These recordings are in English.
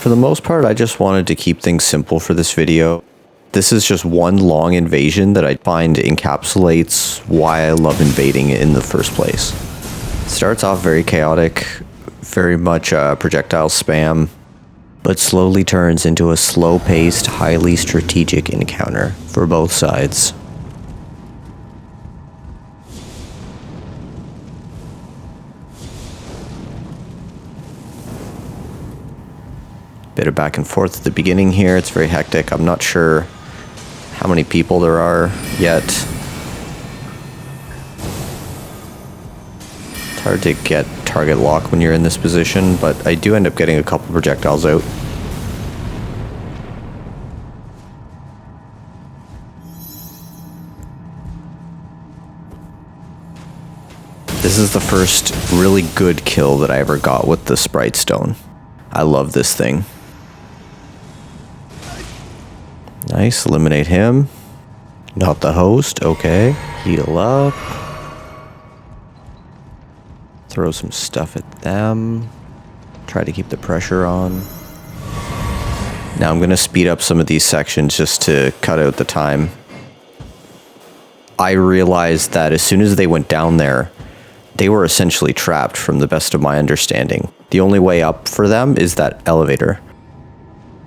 For the most part, I just wanted to keep things simple for this video. This is just one long invasion that I find encapsulates why I love invading in the first place. Starts off very chaotic, very much projectile spam, but slowly turns into a slow-paced, highly strategic encounter for both sides. Bit of back and forth at the beginning here. It's very hectic. I'm not sure how many people there are yet. It's hard to get target lock when you're in this position, but I do end up getting a couple projectiles out. This is the first really good kill that I ever got with the Sprite Stone. I love this thing. Nice, eliminate him. Not the host, okay. Heal up. Throw some stuff at them. Try to keep the pressure on. Now I'm gonna speed up some of these sections just to cut out the time. I realized that as soon as they went down there, they were essentially trapped from the best of my understanding. The only way up for them is that elevator.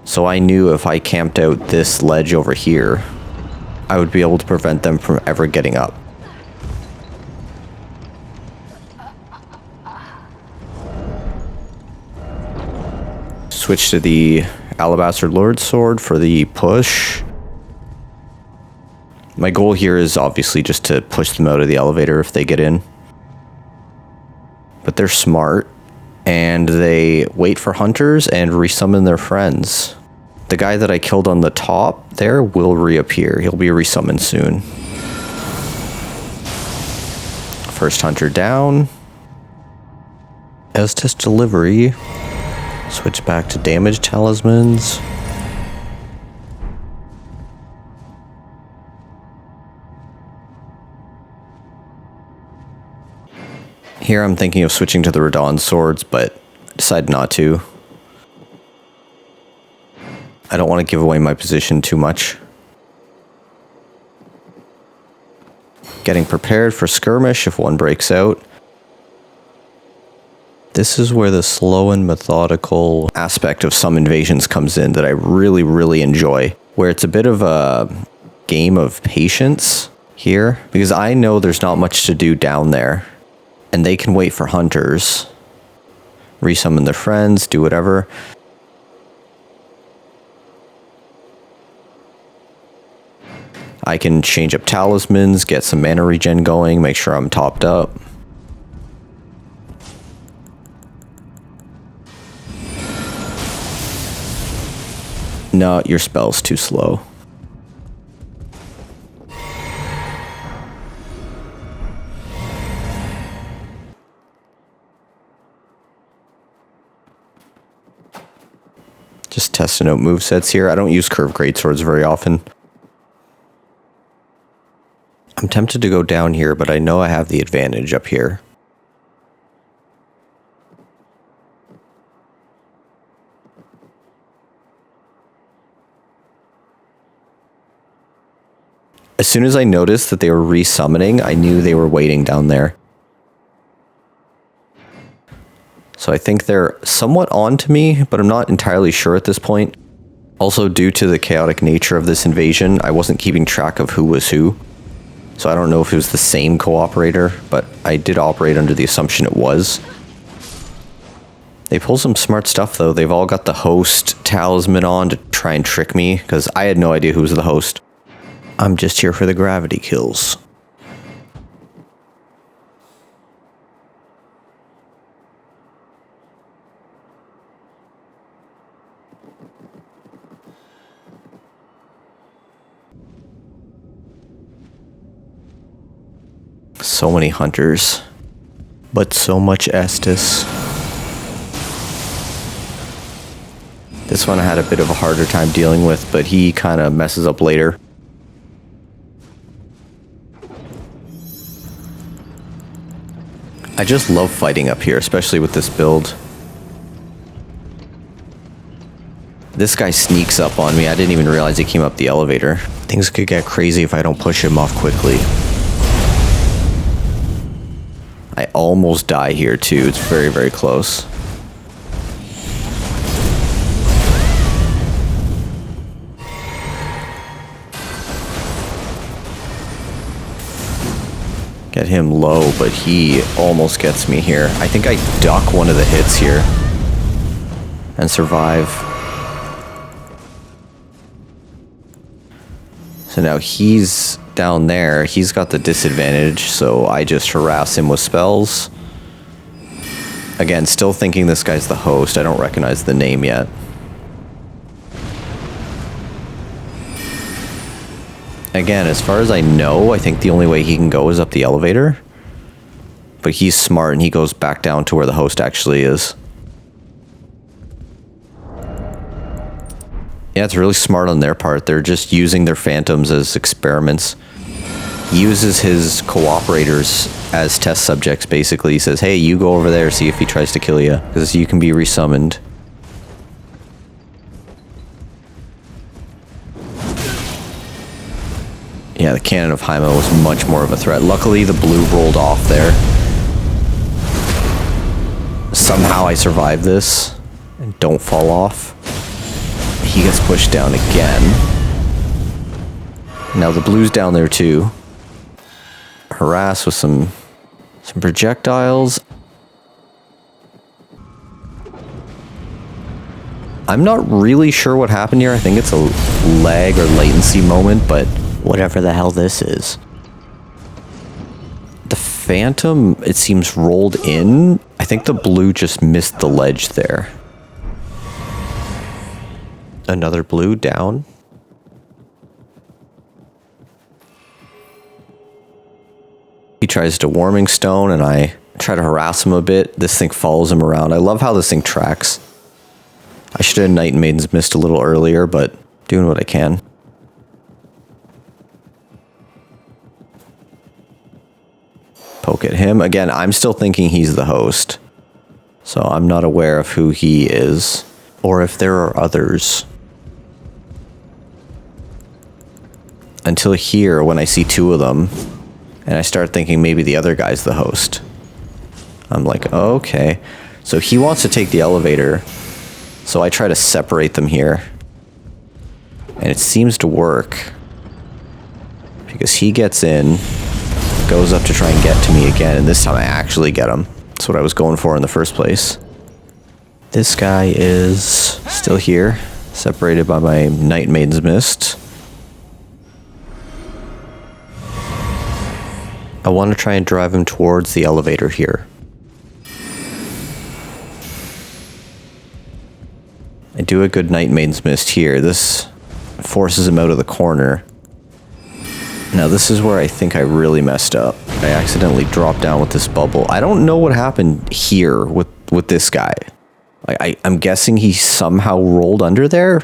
So I knew if I camped out this ledge over here, I would be able to prevent them from ever getting up. Switch to the Alabaster Lord Sword for the push. My goal here is obviously just to push them out of the elevator if they get in. But they're smart, and they wait for hunters and resummon their friends. The guy that I killed on the top there will reappear. He'll be resummoned soon. First hunter down. Estus delivery. Switch back to damage talismans. Here I'm thinking of switching to the Radon swords, but I decided not to. I don't want to give away my position too much. Getting prepared for skirmish if one breaks out. This is where the slow and methodical aspect of some invasions comes in that I really, really enjoy. Where it's a bit of a game of patience here, because I know there's not much to do down there. And they can wait for hunters, resummon their friends, do whatever. I can change up talismans, get some mana regen going, make sure I'm topped up. No, your spell's too slow. Just testing out movesets here. I don't use curved greatswords very often. I'm tempted to go down here, but I know I have the advantage up here. As soon as I noticed that they were resummoning, I knew they were waiting down there. So I think they're somewhat on to me, but I'm not entirely sure at this point. Also, due to the chaotic nature of this invasion, I wasn't keeping track of who was who. So I don't know if it was the same co-operator, but I did operate under the assumption it was. They pull some smart stuff though. They've all got the host talisman on to try and trick me, because I had no idea who was the host. I'm just here for the gravity kills. So many hunters, but so much Estus. This one I had a bit of a harder time dealing with, but he kind of messes up later. I just love fighting up here, especially with this build. This guy sneaks up on me. I didn't even realize he came up the elevator. Things could get crazy if I don't push him off quickly. I almost die here too. It's very, very close. Get him low, but he almost gets me here. I think I duck one of the hits here and survive. So now he's down there. He's got the disadvantage, so I just harass him with spells. Again, still thinking this guy's the host. I don't recognize the name yet. Again, as far as I know, I think the only way he can go is up the elevator. But he's smart and he goes back down to where the host actually is. Yeah, it's really smart on their part. They're just using their phantoms as experiments. He uses his cooperators as test subjects, basically. He says, hey, you go over there, see if he tries to kill you, because you can be resummoned. Yeah, the Cannon of Hyma was much more of a threat. Luckily, the blue rolled off there. Somehow I survived this and don't fall off. He gets pushed down again. Now the blue's down there too. Harass with some projectiles. I'm not really sure what happened here. I think it's a lag or latency moment, but whatever the hell this is. The phantom, it seems, rolled in. I think the blue just missed the ledge there. Another blue down. He tries to warming stone and I try to harass him a bit. This thing follows him around. I love how this thing tracks. I should have Night Maiden's Mist a little earlier, but doing what I can. Poke at him. Again, I'm still thinking he's the host. So I'm not aware of who he is or if there are others. Until here, when I see two of them, and I start thinking maybe the other guy's the host. I'm like, oh, okay. So he wants to take the elevator, so I try to separate them here. And it seems to work. Because he gets in, goes up to try and get to me again, and this time I actually get him. That's what I was going for in the first place. This guy is still here, separated by my Night Maiden's Mist. I want to try and drive him towards the elevator here. I do a good Night Maiden's Mist here. This forces him out of the corner. Now this is where I think I really messed up. I accidentally dropped down with this bubble. I don't know what happened here with this guy. I'm guessing he somehow rolled under there.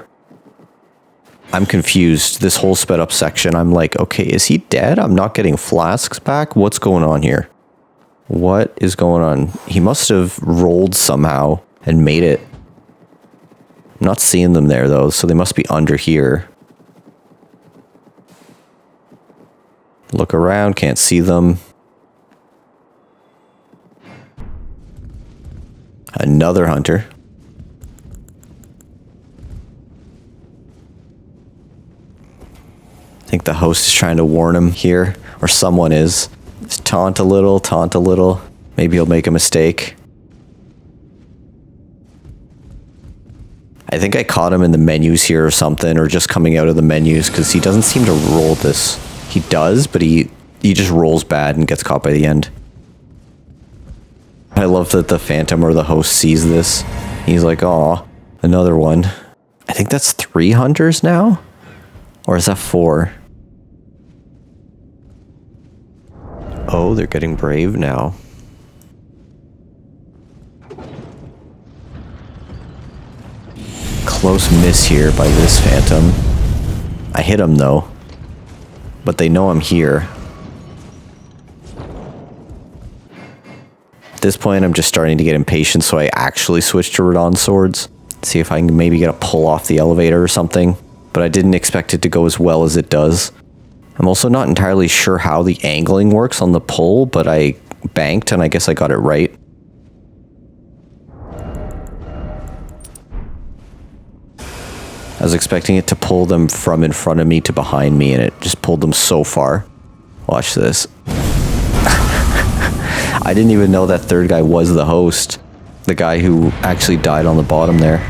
I'm confused. This whole sped up section, I'm like, okay, is he dead? I'm not getting flasks back. What's going on here? What is going on? He must have rolled somehow and made it. I'm not seeing them there though, so they must be under here. Look around, can't see them. Another hunter. I think the host is trying to warn him here, or someone is. Just taunt a little, taunt a little. Maybe he'll make a mistake. I think I caught him in the menus here or something, or just coming out of the menus, because he doesn't seem to roll this. He does, but he just rolls bad and gets caught by the end. I love that the phantom or the host sees this. He's like, aw, another one. I think that's 3 hunters now? Or is that 4? Oh, they're getting brave now. Close miss here by this phantom. I hit him though. But they know I'm here. At this point, I'm just starting to get impatient, so I actually switch to Radon swords. See if I can maybe get a pull off the elevator or something. But I didn't expect it to go as well as it does. I'm also not entirely sure how the angling works on the pull, but I banked and I guess I got it right. I was expecting it to pull them from in front of me to behind me, and it just pulled them so far. Watch this. I didn't even know that third guy was the host. The guy who actually died on the bottom there.